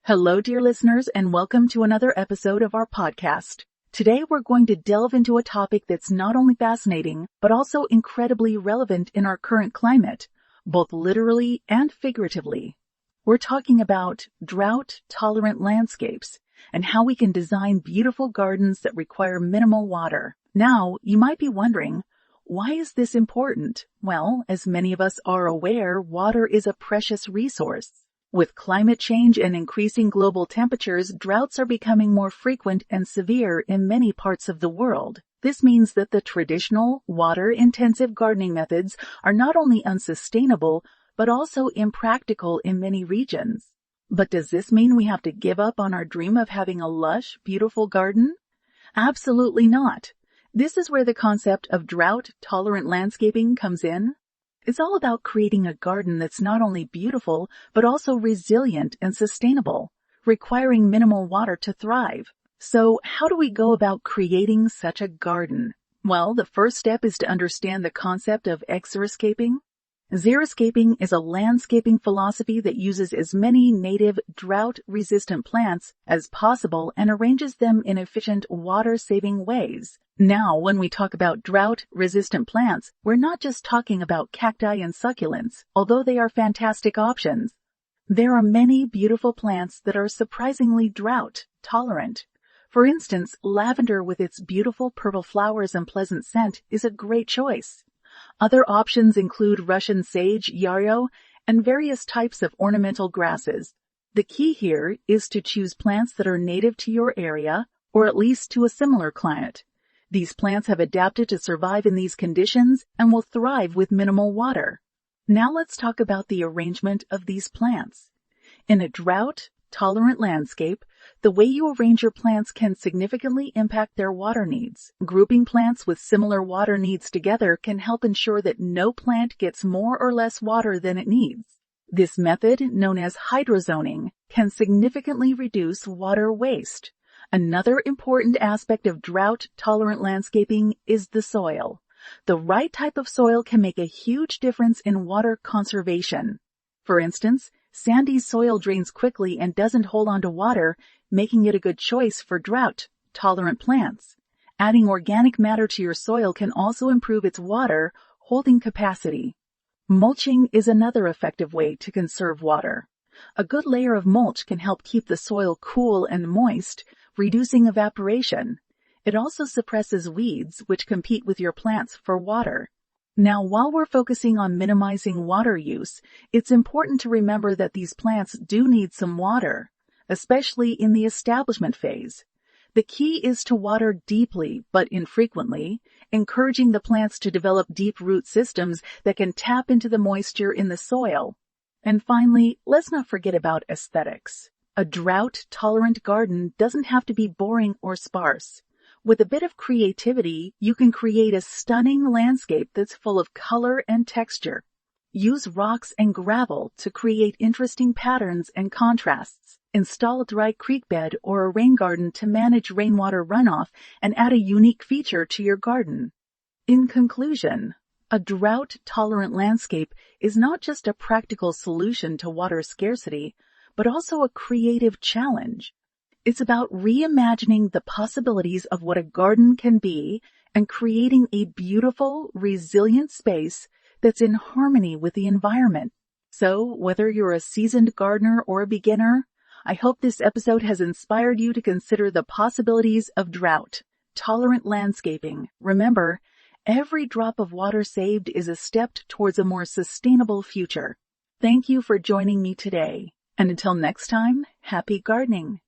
Hello, dear listeners, and welcome to another episode of our podcast. Today, we're going to delve into a topic that's not only fascinating, but also incredibly relevant in our current climate, both literally and figuratively. We're talking about drought-tolerant landscapes and how we can design beautiful gardens that require minimal water. Now, you might be wondering, why is this important? Well, as many of us are aware, water is a precious resource. With climate change and increasing global temperatures, droughts are becoming more frequent and severe in many parts of the world. This means that the traditional, water-intensive gardening methods are not only unsustainable, but also impractical in many regions. But does this mean we have to give up on our dream of having a lush, beautiful garden? Absolutely not. This is where the concept of drought-tolerant landscaping comes in. It's all about creating a garden that's not only beautiful, but also resilient and sustainable, requiring minimal water to thrive. So how do we go about creating such a garden? Well, the first step is to understand the concept of xeriscaping. Xeriscaping is a landscaping philosophy that uses as many native drought-resistant plants as possible and arranges them in efficient water-saving ways. Now, when we talk about drought-resistant plants, we're not just talking about cacti and succulents, although they are fantastic options. There are many beautiful plants that are surprisingly drought-tolerant. For instance, lavender with its beautiful purple flowers and pleasant scent is a great choice. Other options include Russian sage, yarrow, and various types of ornamental grasses. The key here is to choose plants that are native to your area, or at least to a similar climate. These plants have adapted to survive in these conditions and will thrive with minimal water. Now let's talk about the arrangement of these plants. In a drought-tolerant landscape, the way you arrange your plants can significantly impact their water needs. Grouping plants with similar water needs together can help ensure that no plant gets more or less water than it needs. This method, known as hydrozoning, can significantly reduce water waste. Another important aspect of drought-tolerant landscaping is the soil. The right type of soil can make a huge difference in water conservation. For instance, sandy soil drains quickly and doesn't hold on to water, making it a good choice for drought-tolerant plants. Adding organic matter to your soil can also improve its water holding capacity. Mulching is another effective way to conserve water. A good layer of mulch can help keep the soil cool and moist, reducing evaporation. It also suppresses weeds, which compete with your plants for water. Now, while we're focusing on minimizing water use, it's important to remember that these plants do need some water, especially in the establishment phase. The key is to water deeply but infrequently, encouraging the plants to develop deep root systems that can tap into the moisture in the soil. And finally, let's not forget about aesthetics. A drought-tolerant garden doesn't have to be boring or sparse. With a bit of creativity, you can create a stunning landscape that's full of color and texture. Use rocks and gravel to create interesting patterns and contrasts. Install a dry creek bed or a rain garden to manage rainwater runoff and add a unique feature to your garden. In conclusion, a drought-tolerant landscape is not just a practical solution to water scarcity, but also a creative challenge. It's about reimagining the possibilities of what a garden can be and creating a beautiful, resilient space that's in harmony with the environment. So, whether you're a seasoned gardener or a beginner, I hope this episode has inspired you to consider the possibilities of drought-tolerant landscaping. Remember, every drop of water saved is a step towards a more sustainable future. Thank you for joining me today. And until next time, happy gardening.